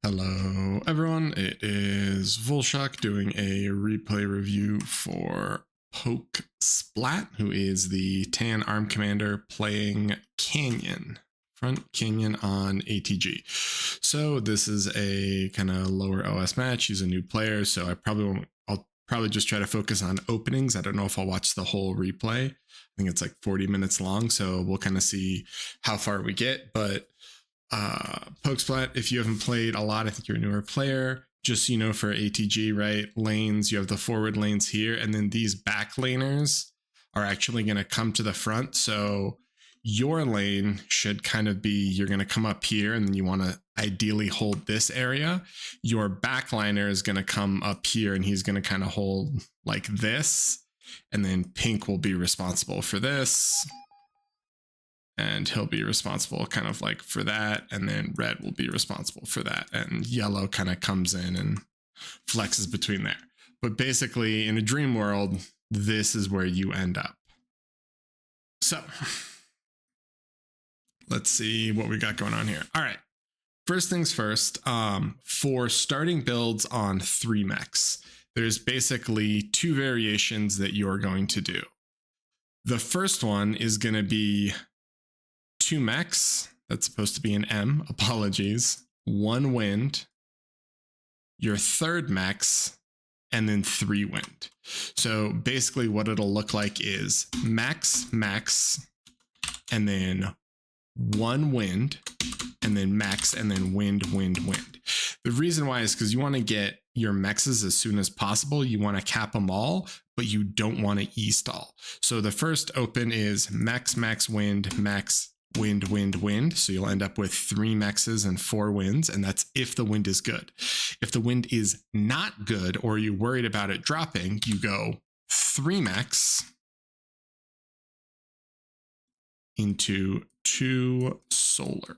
Hello everyone, it is Volshock doing a replay review for Pokesplat, who is the tan arm commander playing Canyon, front Canyon on ATG. So this is a kind of lower OS match. He's a new player, so I'll probably just try to focus on openings. I don't know if I'll watch the whole replay. I think it's like 40 minutes long, so we'll kind of see how far we get, but Pokesplat, if you haven't played a lot, I think you're a newer player, just, you know, for ATG, right? Lanes, you have the forward lanes here, and then these back laners are actually going to come to the front. So your lane should kind of be, you're going to come up here and then you want to ideally hold this area. Your backliner is going to come up here and he's going to kind of hold like this. And then pink will be responsible for this. And he'll be responsible kind of like for that. And then red will be responsible for that. And yellow kind of comes in and flexes between there. But basically in a dream world, this is where you end up. So let's see what we got going on here. All right. First things first, for starting builds on 3 mechs, there's basically 2 variations that you're going to do. The first one is going to be 2 mechs, that's supposed to be an M, apologies, 1 wind, your 3rd mechs, and then 3 wind. So basically what it'll look like is max, and then 1 wind, and then max, and then wind. The reason why is because you want to get your mexes as soon as possible. You want to cap them all, but you don't want to e-stall. So the first open is max, wind, max, wind. So you'll end up with 3 mexes and 4 winds, and that's if the wind is good. If the wind is not good or you're worried about it dropping, you go 3 mechs into 2 solar.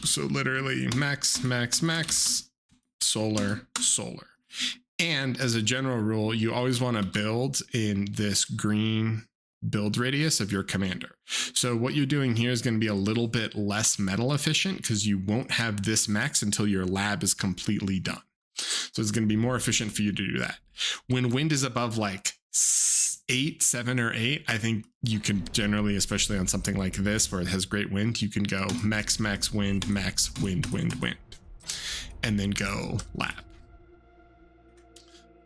So literally max, solar. And as a general rule, you always want to build in this green build radius of your commander. So what you're doing here is going to be a little bit less metal efficient because you won't have this max until your lab is completely done. So it's going to be more efficient for you to do that. When wind is above like 8, 7, or 8, I think you can generally, especially on something like this where it has great wind, you can go max, wind, wind, and then go lab.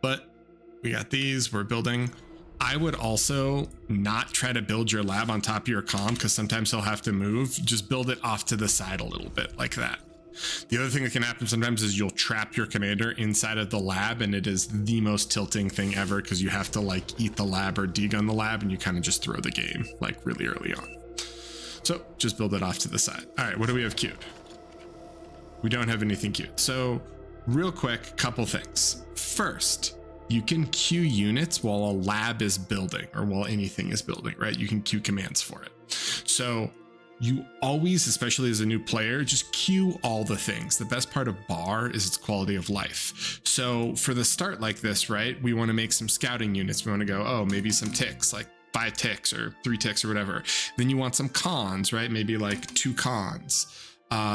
But we got these, we're building. I would also not try to build your lab on top of your comm because sometimes he'll have to move. Just build it off to the side a little bit like that. The other thing that can happen sometimes is you'll trap your commander inside of the lab, and it is the most tilting thing ever because you have to like eat the lab or degun the lab, and you kind of just throw the game like really early on. So just build it off to the side. All right, what do we have queued? We don't have anything queued. So real quick, couple things. First, you can queue units while a lab is building or while anything is building, right? You can queue commands for it. So you always, especially as a new player, just queue all the things. The best part of bar is its quality of life. So for the start like this, right, we want to make some scouting units. We want to go, oh, maybe some ticks, like 5 ticks or 3 ticks or whatever. Then you want some cons, right? Maybe like 2 cons.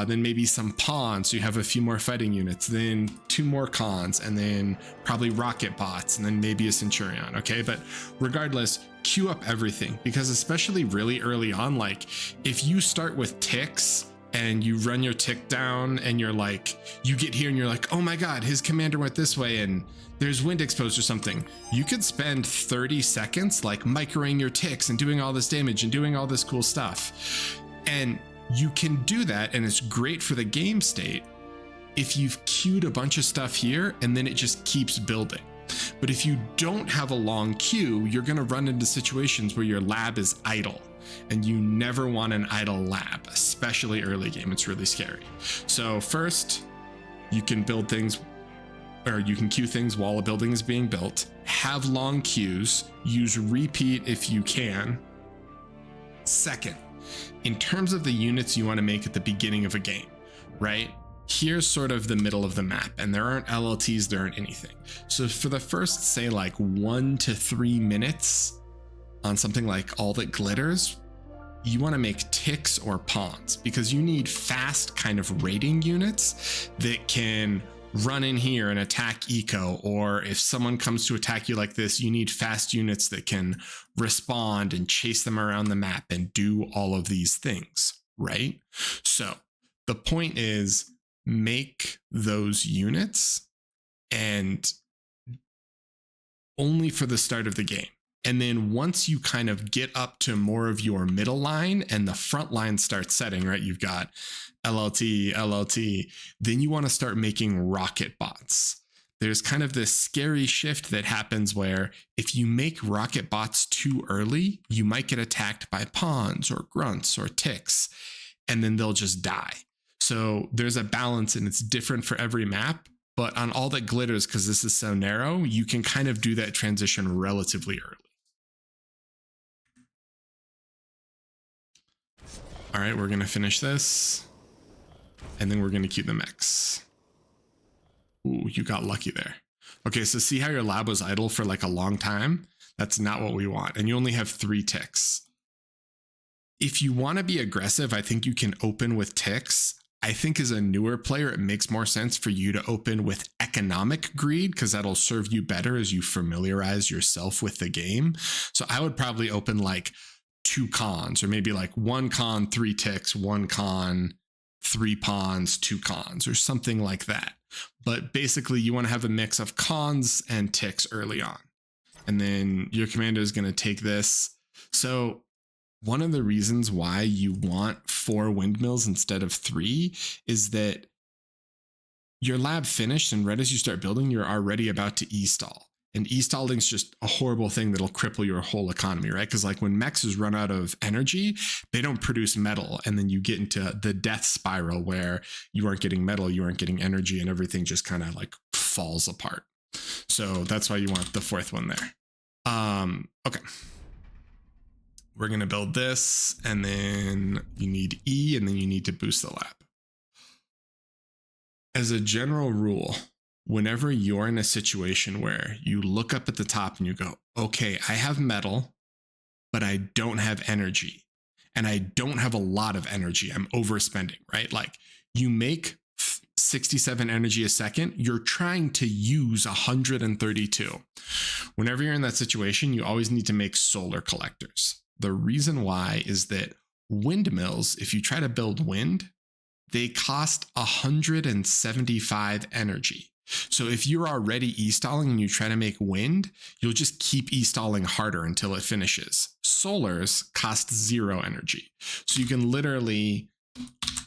Then maybe some pawns, so you have a few more fighting units, then 2 more cons, and then probably rocket bots, and then maybe a centurion. Okay, but regardless, queue up everything, because especially really early on, like if you start with ticks and you run your tick down and you're like, you get here and you're like, oh my god, his commander went this way and there's wind exposed or something, you could spend 30 seconds like microing your ticks and doing all this damage and doing all this cool stuff. And you can do that, and it's great for the game state if you've queued a bunch of stuff here and then it just keeps building. But if you don't have a long queue, you're going to run into situations where your lab is idle, and you never want an idle lab, especially early game. It's really scary. So first, you can build things, or you can queue things while a building is being built. Have long queues. Use repeat if you can. Second, in terms of the units you want to make at the beginning of a game, right? Here's sort of the middle of the map, and there aren't LLTs, there aren't anything. So for the first, say like 1 to 3 minutes on something like All That Glitters, you want to make ticks or pawns, because you need fast kind of raiding units that can run in here and attack eco, or if someone comes to attack you like this, you need fast units that can respond and chase them around the map and do all of these things, right? So the point is, make those units, and only for the start of the game. And then once you kind of get up to more of your middle line and the front line starts setting, right? You've got LLT, then you want to start making rocket bots. There's kind of this scary shift that happens where if you make rocket bots too early, you might get attacked by pawns or grunts or ticks, and then they'll just die. So there's a balance, and it's different for every map. But on all that glitters, because this is so narrow, you can kind of do that transition relatively early. All right, we're going to finish this, and then we're going to queue the mechs. Ooh, you got lucky there. Okay, so see how your lab was idle for like a long time? That's not what we want. And you only have 3 ticks. If you want to be aggressive, I think you can open with ticks. I think as a newer player, it makes more sense for you to open with economic greed, because that'll serve you better as you familiarize yourself with the game. So I would probably open like 2 cons, or maybe like 1 con, 3 ticks, 1 con, 3 pawns, 2 cons, or something like that. But basically you want to have a mix of cons and ticks early on. And then your commander is going to take this. So one of the reasons why you want 4 windmills instead of 3 is that your lab finished, and right as you start building, you're already about to e-stall. And e-stalling is just a horrible thing that'll cripple your whole economy, right? Because like when mechs run out of energy, they don't produce metal. And then you get into the death spiral where you aren't getting metal, you aren't getting energy, and everything just kind of like falls apart. So that's why you want the 4th one there. Okay. We're going to build this, and then you need E, and then you need to boost the lab. As a general rule, whenever you're in a situation where you look up at the top and you go, okay, I have metal, but I don't have energy, and I don't have a lot of energy, I'm overspending, right? Like you make 67 energy a second, you're trying to use 132. Whenever you're in that situation, you always need to make solar collectors. The reason why is that windmills, if you try to build wind, they cost 175 energy. So if you're already e-stalling and you try to make wind, you'll just keep e-stalling harder until it finishes. Solars cost 0 energy. So you can literally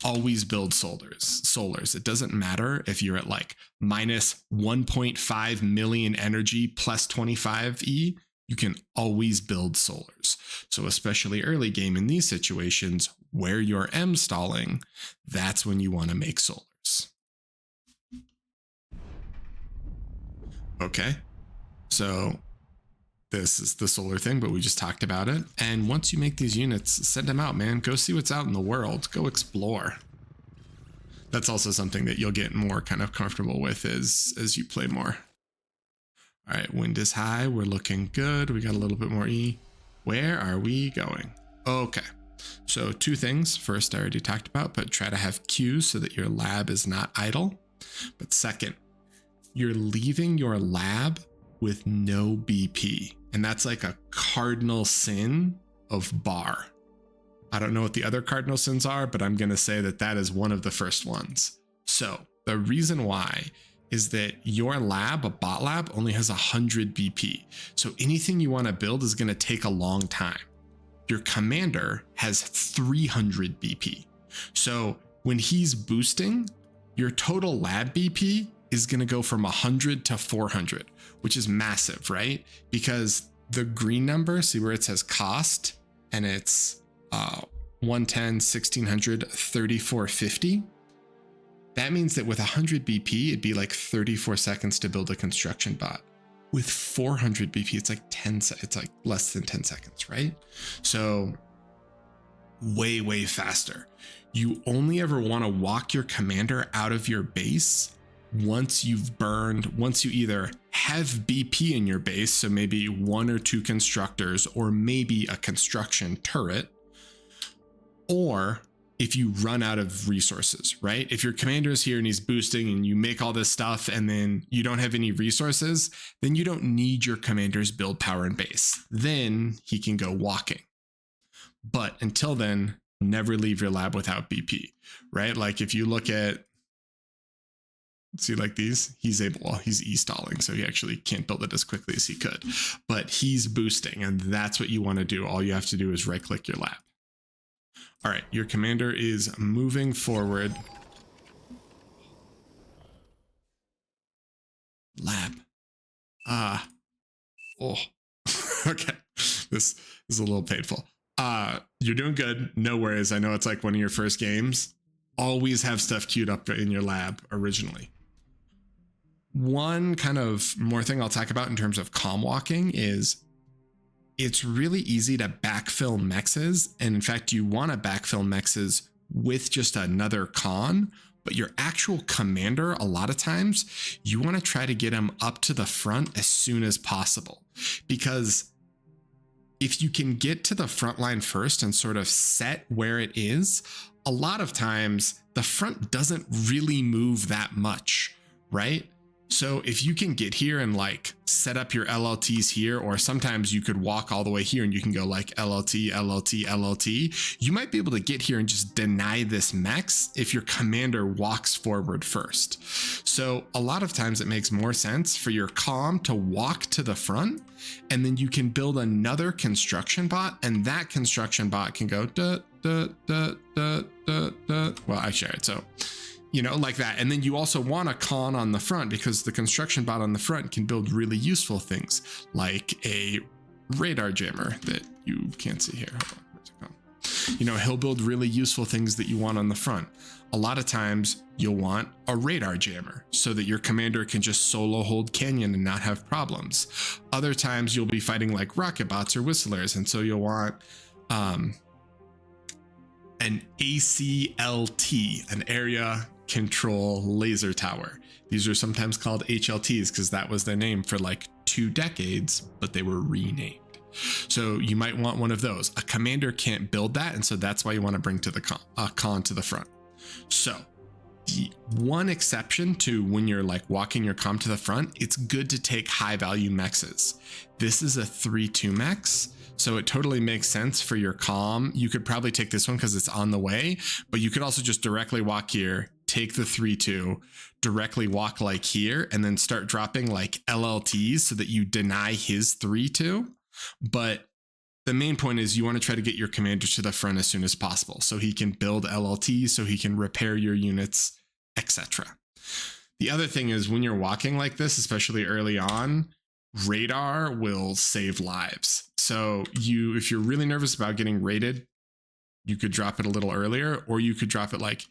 always build solars. It doesn't matter if you're at like minus 1.5 million energy plus 25 E, you can always build solars. So especially early game in these situations where you're M-stalling, that's when you want to make solars. Okay, so this is the solar thing, but we just talked about it. And once you make these units, send them out, man. Go see what's out in the world. Go explore. That's also something that you'll get more kind of comfortable with as you play more. All right, wind is high. We're looking good. We got a little bit more E. Where are we going? Okay, so 2 things. First, I already talked about, but try to have queues so that your lab is not idle. But second, you're leaving your lab with no BP. And that's like a cardinal sin of bar. I don't know what the other cardinal sins are, but I'm going to say that that is one of the first ones. So the reason why is that your lab, a bot lab, only has 100 BP. So anything you want to build is going to take a long time. Your commander has 300 BP. So when he's boosting, your total lab BP is going to go from 100 to 400, which is massive, right? Because the green number, see where it says cost, and it's 110, 1600, 3450. That means that with 100 BP, it'd be like 34 seconds to build a construction bot. With 400 BP, it's like it's like less than 10 seconds, right? So way, way faster. You only ever want to walk your commander out of your base once you either have BP in your base, so maybe 1 or 2 constructors, or maybe a construction turret, Or if you run out of resources, right? If your commander is here and he's boosting and you make all this stuff and then you don't have any resources, then you don't need your commander's build power and base. Then he can go walking. But until then, never leave your lab without BP, right? Like if you look at, see like these, he's able, well, he's e-stalling, so he actually can't build it as quickly as he could, but he's boosting, and that's what you want to do. All you have to do is right click your lab. All right, your commander is moving forward. Lab. Oh, okay. This is a little painful. You're doing good. No worries. I know it's like one of your first games. Always have stuff queued up in your lab originally. One kind of more thing I'll talk about in terms of calm walking is it's really easy to backfill mexes. And in fact, you want to backfill mexes with just another con, but your actual commander, a lot of times you want to try to get him up to the front as soon as possible, because if you can get to the front line first and sort of set where it is, a lot of times the front doesn't really move that much, right? So if you can get here and like set up your LLTs here, or sometimes you could walk all the way here and you can go like LLT, LLT, LLT, you might be able to get here and just deny this mex if your commander walks forward first. So a lot of times it makes more sense for your comm to walk to the front, and then you can build another construction bot, and that construction bot can go duh, duh, duh, duh, duh, duh. Well, I share it. So you know, like that. And then you also want a con on the front, because the construction bot on the front can build really useful things like a radar jammer that you can't see here. Hold on, where's it gone? You know, he'll build really useful things that you want on the front. A lot of times you'll want a radar jammer so that your commander can just solo hold canyon and not have problems. Other times you'll be fighting like rocket bots or whistlers, and so you'll want an ACLT, an area control laser tower. These are sometimes called HLTs because that was their name for like 2 decades, but they were renamed. So you might want one of those. A commander can't build that, and so that's why you want to bring to the con to the front. So the one exception to when you're like walking your comm to the front, it's good to take high value mexes. This is a 3-2 mex, so it totally makes sense for your comm. You could probably take this one because it's on the way, but you could also just directly walk here, take the 3-2, directly walk like here, and then start dropping like LLTs so that you deny his 3-2. But the main point is you want to try to get your commander to the front as soon as possible so he can build LLTs, so he can repair your units, etc. The other thing is when you're walking like this, especially early on, radar will save lives. So if you're really nervous about getting raided, you could drop it a little earlier, or you could drop it like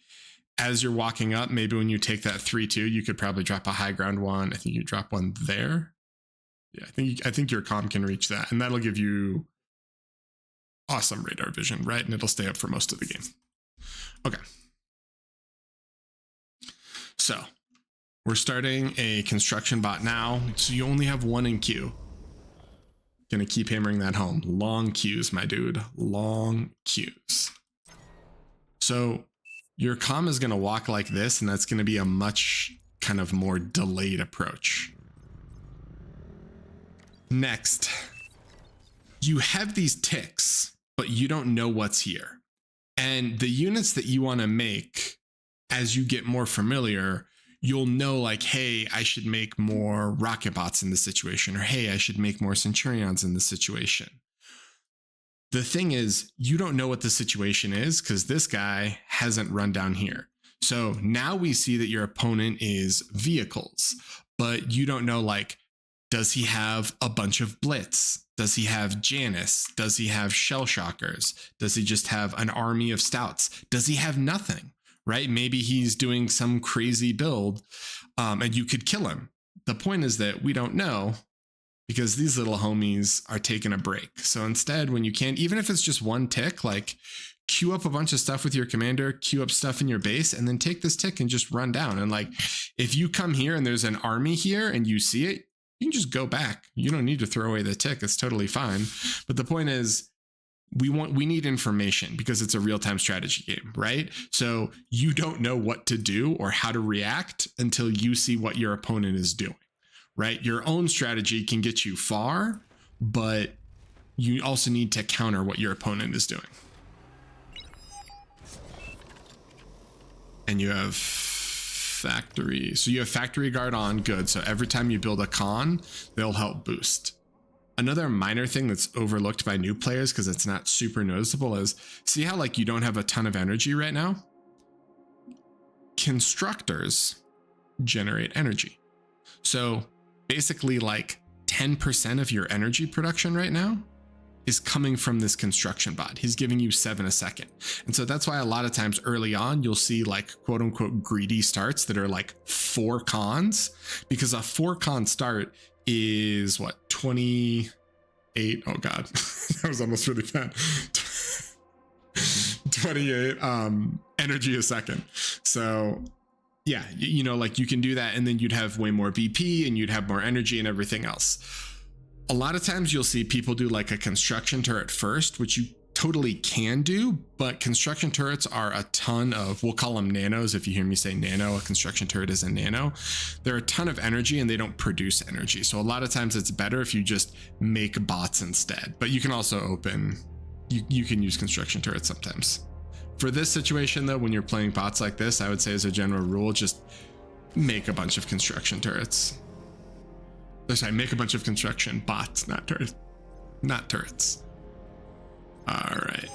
as you're walking up. Maybe when you take that 3-2, you could probably drop a high ground one. I think you drop one there. Yeah, I think your comm can reach that, and that'll give you awesome radar vision, right? And it'll stay up for most of the game. Okay. So we're starting a construction bot now. So you only have one in queue. Gonna keep hammering that home. Long queues, my dude. Long queues. So your comm is gonna walk like this, and that's gonna be a much kind of more delayed approach. Next, you have these ticks, but you don't know what's here. And the units that you want to make, as you get more familiar, you'll know like, hey, I should make more rocket bots in this situation, or hey, I should make more centurions in this situation. The thing is, you don't know what the situation is because this guy hasn't run down here. So now we see that your opponent is vehicles, but you don't know, like, does he have a bunch of Blitz? Does he have Janus? Does he have Shell Shockers? Does he just have an army of Stouts? Does he have nothing, right? Maybe he's doing some crazy build and you could kill him. The point is that we don't know because these little homies are taking a break. So instead, when you can, even if it's just one tick, like queue up a bunch of stuff with your commander, queue up stuff in your base, and then take this tick and just run down. And like, if you come here and there's an army here and you see it, you can just go back. You don't need to throw away the tick. It's totally fine. But the point is, we need information because it's a real-time strategy game, right? So you don't know what to do or how to react until you see what your opponent is doing, right? Your own strategy can get you far, but you also need to counter what your opponent is doing. And you have factory. So you have factory guard on, good. So every time you build a con, they'll help boost. Another minor thing that's overlooked by new players because it's not super noticeable is, see how like you don't have a ton of energy right now? Constructors generate energy. So basically like 10% of your energy production right now is coming from this construction bot. He's giving you 7 a second. And so that's why a lot of times early on, you'll see like quote unquote greedy starts that are like 4 cons, because a 4 con start is what, 28? Oh God, that was almost really bad. 28 energy a second. So yeah, you know, like you can do that and then you'd have way more BP and you'd have more energy and everything else. A lot of times you'll see people do like a construction turret first, which you totally can do, but construction turrets are a ton of, we'll call them nanos. If you hear me say nano, a construction turret is a nano. They're a ton of energy and they don't produce energy. So a lot of times it's better if you just make bots instead, but you can also open, you can use construction turrets sometimes. For this situation though, when you're playing bots like this, I would say as a general rule, just make a bunch of construction turrets. Sorry, make a bunch of construction bots, not turrets. All right,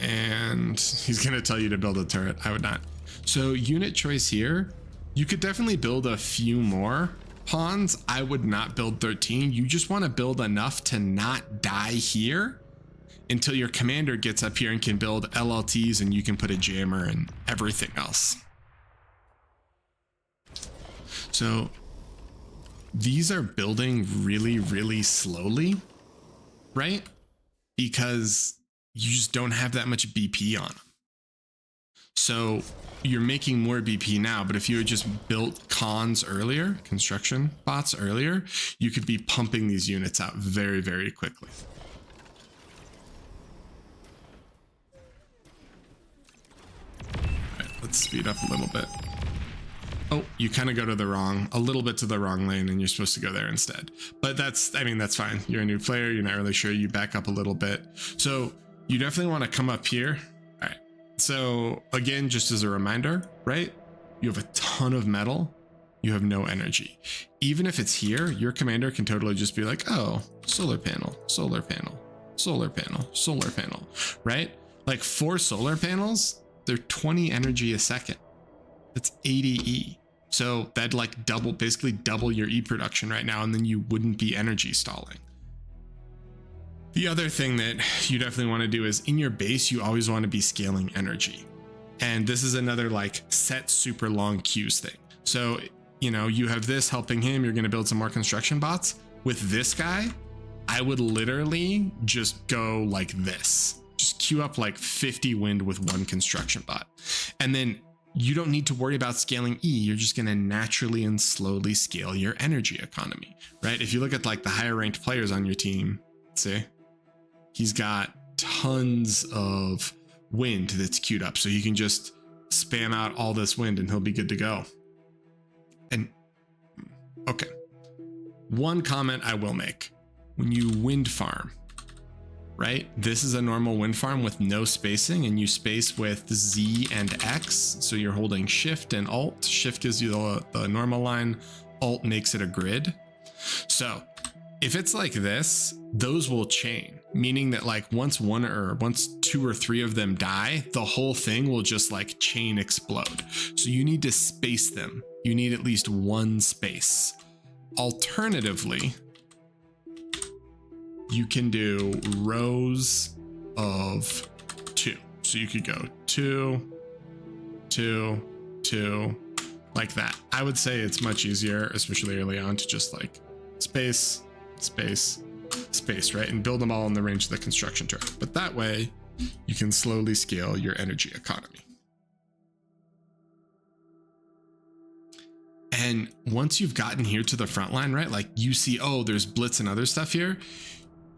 and he's gonna tell you to build a turret. I would not. So unit choice here, you could definitely build a few more pawns. I would not build 13. You just want to build enough to not die here until your commander gets up here and can build LLTs and you can put a jammer and everything else. So these are building really, really slowly, right? Because you just don't have that much BP on them. So you're making more BP now, but if you had just built cons earlier, construction bots earlier, you could be pumping these units out very, very quickly. All right, let's speed up a little bit. Oh, you kind of go to a little bit to the wrong lane and you're supposed to go there instead. But that's fine. You're a new player. You're not really sure. You back up a little bit. So you definitely want to come up here. All right. So again, just as a reminder, right? You have a ton of metal. You have no energy. Even if it's here, your commander can totally just be like, oh, solar panel, solar panel, solar panel, solar panel, right? Like 4 solar panels, they're 20 energy a second. That's 80 E. So that'd like basically double your E production right now, and then you wouldn't be energy stalling. The other thing that you definitely want to do is in your base, you always want to be scaling energy. And this is another like set super long queues thing. So, you know, you have this helping him, you're going to build some more construction bots. With this guy, I would literally just go like this. Just queue up like 50 wind with 1 construction bot. And then you don't need to worry about scaling E. You're just going to naturally and slowly scale your energy economy, right? If you look at like the higher ranked players on your team, see, he's got tons of wind that's queued up. So you can just spam out all this wind and he'll be good to go. And okay, one comment I will make: when you wind farm, right? This is a normal wind farm with no spacing, and you space with Z and X. So you're holding Shift and Alt. Shift gives you the normal line. Alt makes it a grid. So if it's like this, those will chain, meaning that like once 2 or 3 of them die, the whole thing will just like chain explode. So you need to space them. You need at least 1 space. Alternatively, you can do rows of 2. So you could go 2, 2, 2, like that. I would say it's much easier, especially early on, to just like space, space, space, right? And build them all in the range of the construction turret. But that way you can slowly scale your energy economy. And once you've gotten here to the front line, right? Like you see, oh, there's blitz and other stuff here.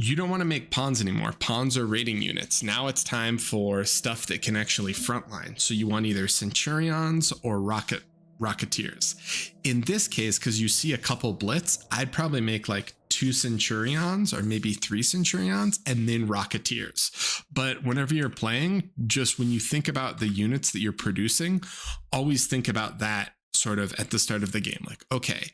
You don't want to make pawns anymore. Pawns are raiding units. Now it's time for stuff that can actually frontline. So you want either Centurions or Rocketeers. In this case, because you see a couple blitz, I'd probably make like 2 Centurions or maybe 3 Centurions and then Rocketeers. But whenever you're playing, just when you think about the units that you're producing, always think about that sort of at the start of the game. Like, okay,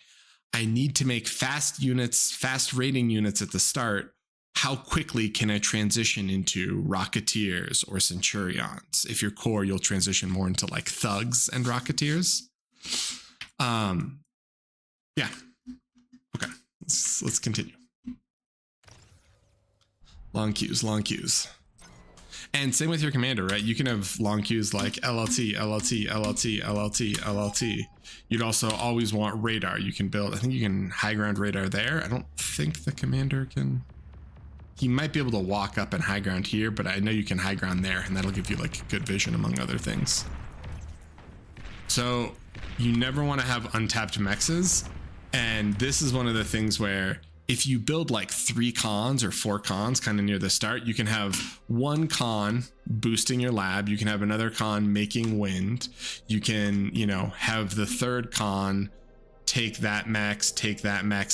I need to make fast units, fast raiding units at the start. How quickly can I transition into Rocketeers or Centurions? If you're core, you'll transition more into like Thugs and Rocketeers. Yeah. Okay. Let's continue. Long queues. And same with your commander, right? You can have long queues like LLT, LLT, LLT, LLT, LLT. You'd also always want radar. You can build, I think you can high ground radar there. I don't think the commander can. He might be able to walk up and high ground here, but I know you can high ground there, and that'll give you like good vision among other things. So you never want to have untapped mexes. And this is one of the things where if you build like 3 cons or 4 cons kind of near the start, you can have 1 con boosting your lab. You can have another con making wind. You can, you know, have the 3rd con take that max,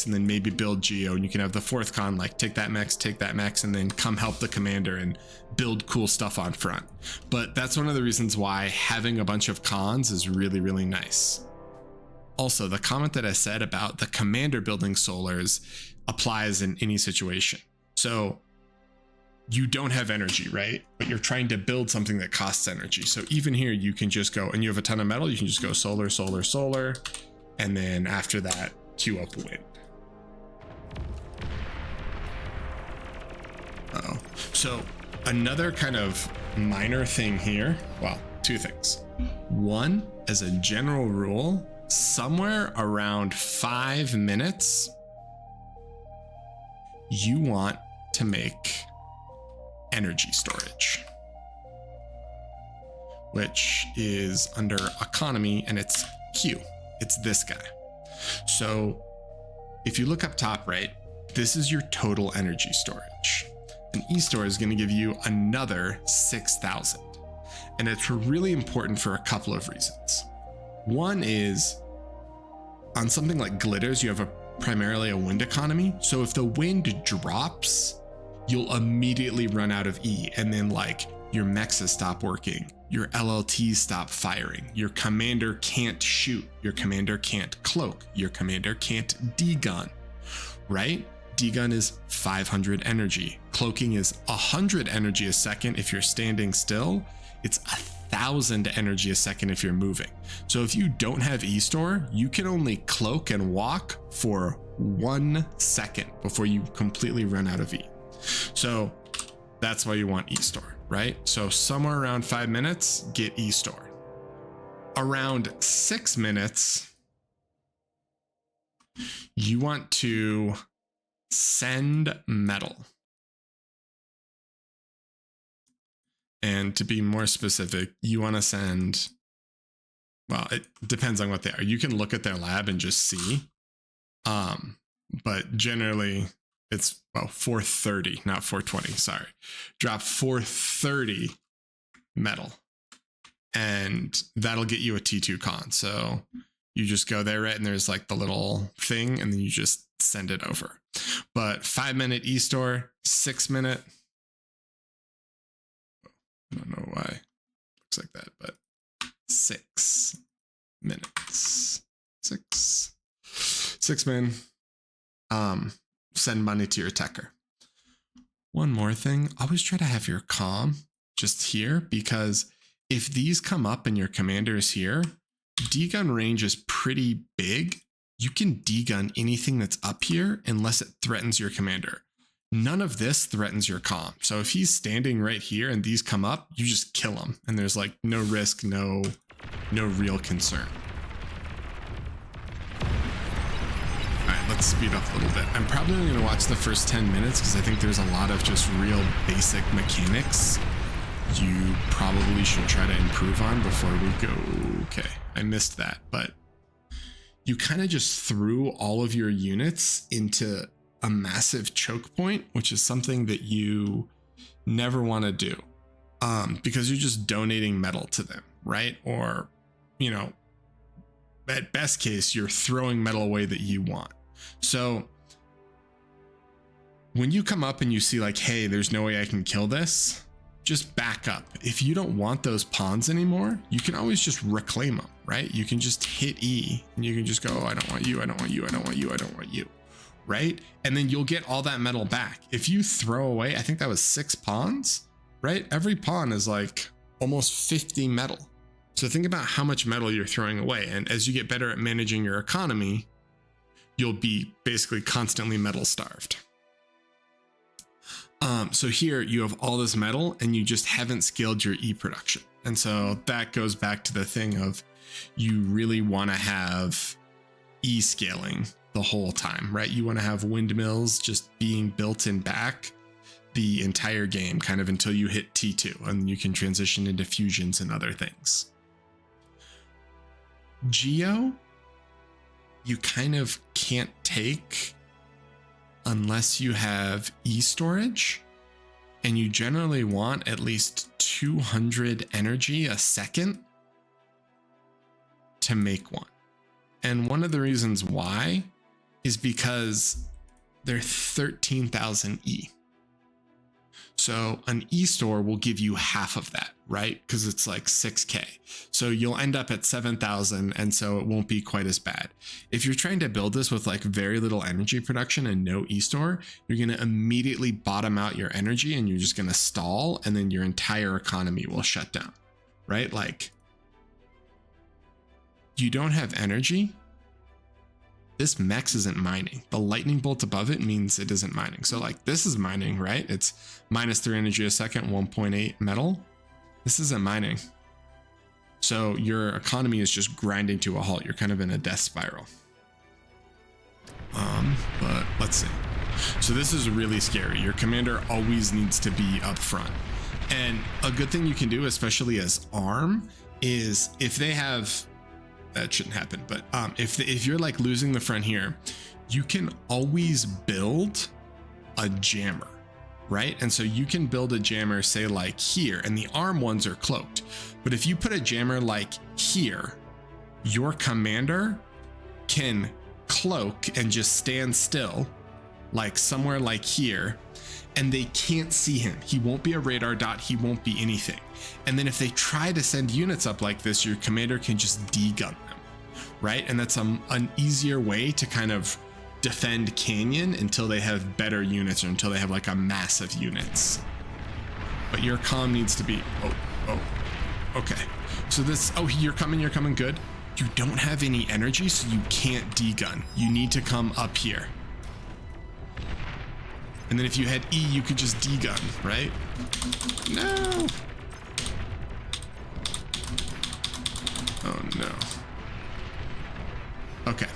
and then maybe build Geo. And you can have the 4th con like take that max, and then come help the commander and build cool stuff on front. But that's one of the reasons why having a bunch of cons is really, really nice. Also, the comment that I said about the commander building solars applies in any situation. So you don't have energy, right? But you're trying to build something that costs energy. So even here, you can just go, and you have a ton of metal, you can just go solar, solar, solar. And then after that, queue up wind. Uh-oh. So another kind of minor thing here, well, 2 things. One, as a general rule, somewhere around 5 minutes, you want to make energy storage, which is under economy, and it's Q. It's this guy. So if you look up top right, this is your total energy storage. An e-store is going to give you another 6,000. And it's really important for a couple of reasons. One is on something like glitters, you have primarily a wind economy. So if the wind drops, you'll immediately run out of E, and then like your mexes stop working, your LLTs stop firing, your commander can't shoot, your commander can't cloak, your commander can't D-gun, right? D-gun is 500 energy. Cloaking is 100 energy a second if you're standing still. It's 1,000 energy a second if you're moving. So if you don't have E-store, you can only cloak and walk for 1 second before you completely run out of E. So that's why you want E-store, right? So somewhere around 5 minutes, get E-store. Around 6 minutes, you want to send metal. And to be more specific, you want to send, well, it depends on what they are. You can look at their lab and just see. But generally it's, well, 430, not 420, sorry. Drop 430 metal, and that'll get you a T2 con. So you just go there, right? And there's like the little thing, and then you just send it over. But 5 minute E-store, 6 minute. I don't know why it looks like that, but 6 minutes. 6 min. Send money to your techer. One more thing, always try to have your comm just here, because if these come up and your commander is here, D-gun range is pretty big. You can D-gun anything that's up here unless it threatens your commander. None of this threatens your comm. So if he's standing right here and these come up, you just kill him, and there's like no risk, no real concern. Let's speed up a little bit. I'm probably only gonna watch the first 10 minutes because I think there's a lot of just real basic mechanics you probably should try to improve on before we go. Okay, I missed that, but you kind of just threw all of your units into a massive choke point, which is something that you never want to do, because you're just donating metal to them, right? Or, you know, at best case, you're throwing metal away that you want. So when you come up and you see like, hey, there's no way I can kill this, just back up. If you don't want those pawns anymore, you can always just reclaim them, right? You can just hit E and you can just go, I don't want you, I don't want you, I don't want you, I don't want you, right? And then you'll get all that metal back. If you throw away, I think that was 6 pawns, right? Every pawn is like almost 50 metal. So think about how much metal you're throwing away. And as you get better at managing your economy, you'll be basically constantly metal starved. So here you have all this metal and you just haven't scaled your E production. And so that goes back to the thing of you really want to have E scaling the whole time, right? You want to have windmills just being built in back the entire game, kind of until you hit T2, and you can transition into fusions and other things. Geo, you kind of can't take unless you have E storage, and you generally want at least 200 energy a second to make one. And one of the reasons why is because they're 13,000 E. So an E-store will give you half of that, right? Because it's like 6K. So you'll end up at 7,000, and so it won't be quite as bad. If you're trying to build this with like very little energy production and no E-store, you're going to immediately bottom out your energy and you're just going to stall, and then your entire economy will shut down, right? Like, you don't have energy. This Mex isn't mining. The lightning bolt above it means it isn't mining. So like this is mining, right? It's -3 energy a second, 1.8 metal. This isn't mining. So your economy is just grinding to a halt. You're kind of in a death spiral. But let's see. So this is really scary. Your commander always needs to be up front. And a good thing you can do, especially as ARM, is if they have, that shouldn't happen, but if you're like losing the front here, you can always build a jammer, right? And so you can build a jammer, say like here, and the ARM ones are cloaked. But if you put a jammer like here, your commander can cloak and just stand still, like somewhere like here, and they can't see him. He won't be a radar dot. He won't be anything. And then if they try to send units up like this, your commander can just de-gun them, right? And that's an easier way to kind of defend Canyon until they have better units, or until they have like a massive units. But your comm needs to be, okay. So this, you're coming, good. You don't have any energy, so you can't de-gun. You need to come up here. And then if you had E, you could just de-gun, right? No. Oh no. Okay.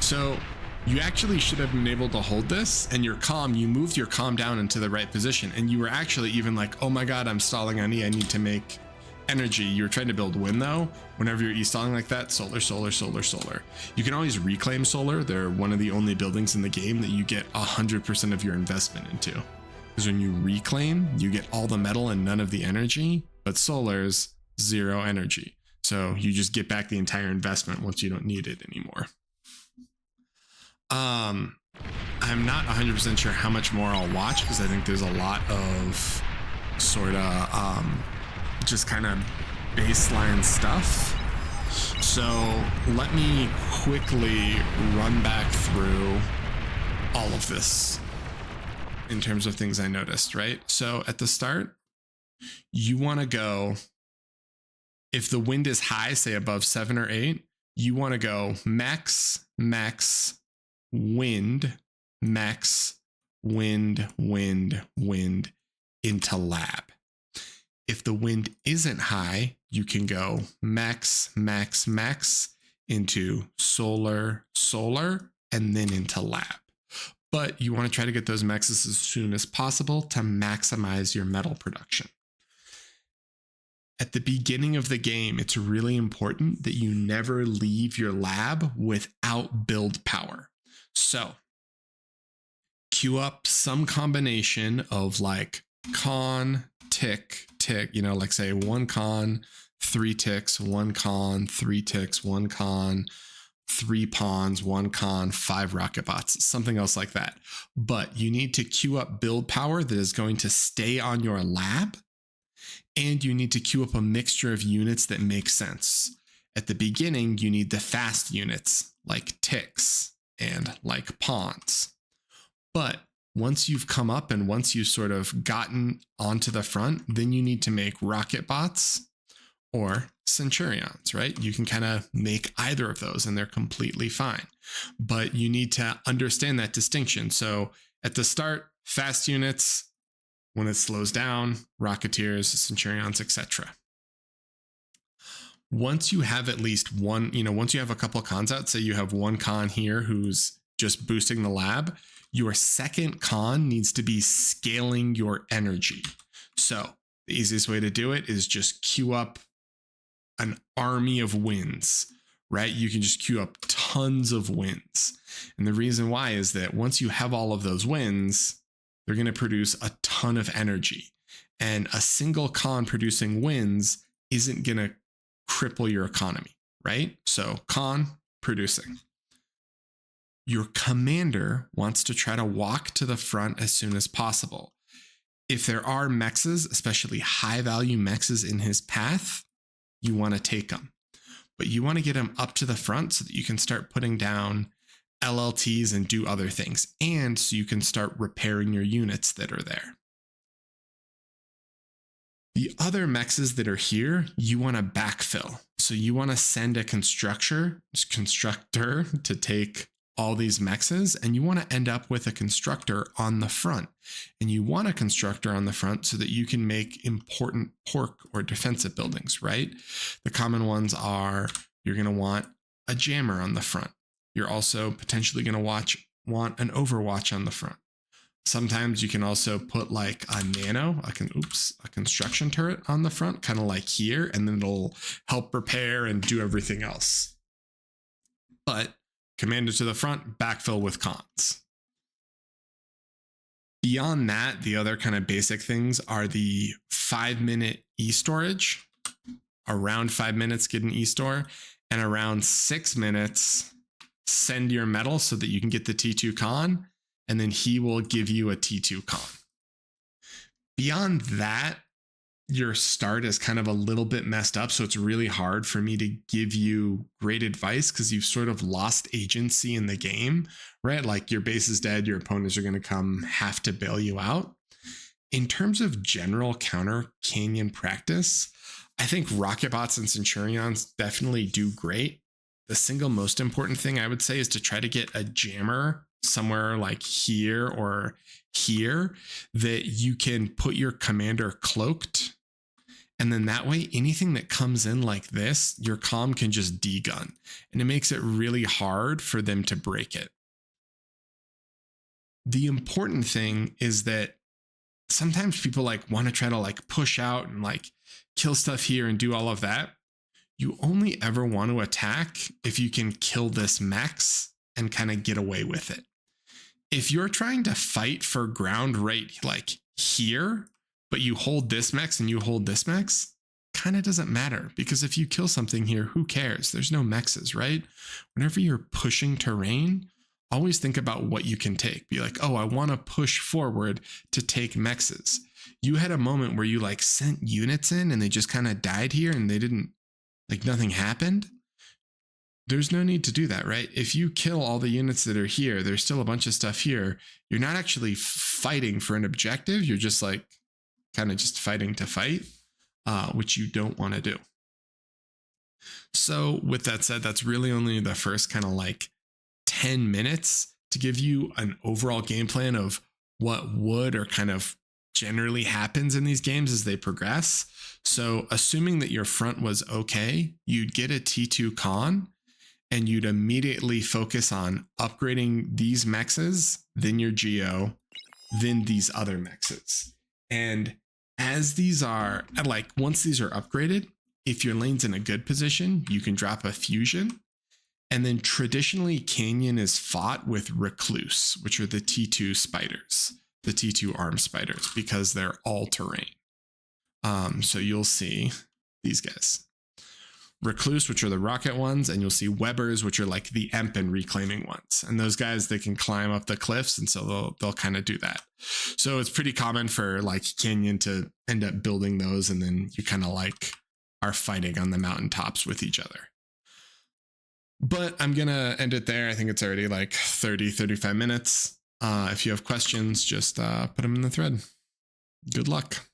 So you actually should have been able to hold this, and your comm, you moved your comm down into the right position, and you were actually even like, oh my God, I'm stalling on E, I need to make energy. You were trying to build wind though. Whenever you're E-stalling like that, solar. You can always reclaim solar. They're one of the only buildings in the game that you get 100% of your investment into. Because when you reclaim, you get all the metal and none of the energy, but solar's 0 energy. So you just get back the entire investment once you don't need it anymore. I'm not 100% sure how much more I'll watch, because I think there's a lot of sort of just kind of baseline stuff. So let me quickly run back through all of this in terms of things I noticed, right? So at the start, you want to go, if the wind is high, say above 7 or 8, you want to go max, wind, max, wind into lab. If the wind isn't high, you can go max into solar, and then into lab. But you want to try to get those maxes as soon as possible to maximize your metal production. At the beginning of the game, it's really important that you never leave your lab without build power. So queue up some combination of like con, tick, tick, you know, like say 1 con, 3 ticks, 1 con, 3 ticks, 1 con, 3 pawns, 1 con, 5 rocket bots, something else like that. But you need to queue up build power that is going to stay on your lab, and you need to queue up a mixture of units that make sense. At the beginning, you need the fast units like ticks and like pawns. But once you've come up and once you've sort of gotten onto the front, then you need to make rocket bots or centurions, right? You can kind of make either of those and they're completely fine. But you need to understand that distinction. So at the start, fast units. When it slows down, rocketeers, centurions, etc. Once you have at least one, once you have a couple of cons out, say you have 1 con here who's just boosting the lab, your second con needs to be scaling your energy. So the easiest way to do it is just queue up an army of wins, right? You can just queue up tons of wins. And the reason why is that once you have all of those wins, they're going to produce a ton of energy. And a single con producing wins isn't going to cripple your economy, right? So con producing. Your commander wants to try to walk to the front as soon as possible. If there are mexes, especially high value mexes in his path, you want to take them. But you want to get him up to the front so that you can start putting down LLTs and do other things, and so you can start repairing your units that are there. The other mexes that are here, you want to backfill. So you want to send a constructor to take all these mexes, and you want to end up with a constructor on the front. And you want a constructor on the front so that you can make important pork or defensive buildings, right? The common ones are you're going to want a jammer on the front. You're also potentially going to want an overwatch on the front. Sometimes you can also put like a a construction turret on the front, kind of like here, and then it'll help repair and do everything else. But commander to the front, backfill with cons. Beyond that, the other kind of basic things are the 5-minute e-storage. Around 5 minutes, get an e-store, and around 6 minutes, send your metal so that you can get the T2 con, and then he will give you a T2 con. Beyond that, your start is kind of a little bit messed up, so it's really hard for me to give you great advice because you've sort of lost agency in the game, right? Like your base is dead, your opponents are going to have to bail you out. In terms of general counter canyon practice, I think rocket bots and centurions definitely do great. The single most important thing I would say is to try to get a jammer somewhere like here or here that you can put your commander cloaked. And then that way, anything that comes in like this, your comm can just degun. And it makes it really hard for them to break it. The important thing is that sometimes people want to try to push out and kill stuff here and do all of that. You only ever want to attack if you can kill this mex and kind of get away with it. If you're trying to fight for ground right here, but you hold this mex and you hold this mex, kind of doesn't matter, because if you kill something here, who cares? There's no mexes, right? Whenever you're pushing terrain, always think about what you can take. Be like, oh, I want to push forward to take mexes. You had a moment where you sent units in and they just kind of died here and they didn't, nothing happened. There's no need to do that, right? If you kill all the units that are here, there's still a bunch of stuff here. You're not actually fighting for an objective. You're just kind of just fighting to fight, which you don't want to do. So with that said, that's really only the first kind of 10 minutes to give you an overall game plan of what would or kind of generally happens in these games as they progress. So assuming that your front was okay, you'd get a T2 con and you'd immediately focus on upgrading these mexes, then your geo, then these other mexes. And as these are once these are upgraded, if your lane's in a good position, you can drop a fusion. And then traditionally, Canyon is fought with Recluse, which are the T2 spiders, the T2 arm spiders, because they're all terrain. So you'll see these guys. Recluse, which are the rocket ones, and you'll see Webbers, which are like the Emp and reclaiming ones. And those guys, they can climb up the cliffs, and so they'll kind of do that. So it's pretty common for like Canyon to end up building those, and then you kind of like are fighting on the mountaintops with each other. But I'm gonna end it there. I think it's already like 35 minutes. If you have questions, just put them in the thread. Good luck.